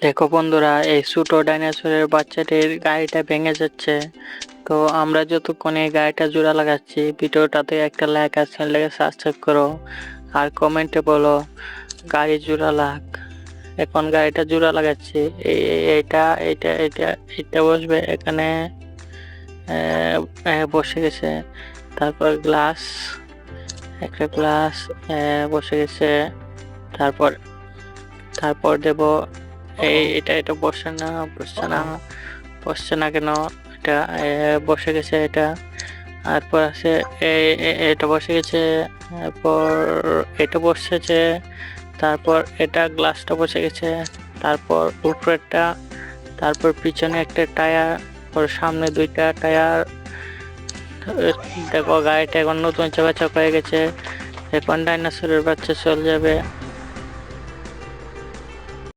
দেখো বন্ধুরা, এই ছোট ডাইনোসরের বাচ্চাটির গাড়িটা ভেঙে যাচ্ছে। তো আমরা যতক্ষণ এই গাড়িটা জোড়া লাগাচ্ছি, ভিডিওটাতে একটা লাইক আর চ্যানেলটাকে সাবস্ক্রাইব করো আর কমেন্টে বলো গাড়ি জোড়া লাগ। এখন গাড়িটা জোড়া লাগাচ্ছি। এইটা এইটা এইটা এটা বসবে এখানে। বসে গেছে। তারপর গ্লাস, একটা গ্লাস বসে গেছে। তারপর তারপর দেব এটা এটা বসছে না কেন? এটা বসে গেছে এটা। তারপর আছে এটা বসে গেছে। তারপর এটা বসেছে। তারপর এটা গ্লাসটা বসে গেছে। তারপর উপরেরটা। তারপর পিছনে একটা টায়ার, ওর সামনে দুইটা টায়ার। দেখো গাড়িটা এখন নতুন চকাচক হয়ে গেছে। এখন ডাইনোসরের বাচ্চা চলে যাবে।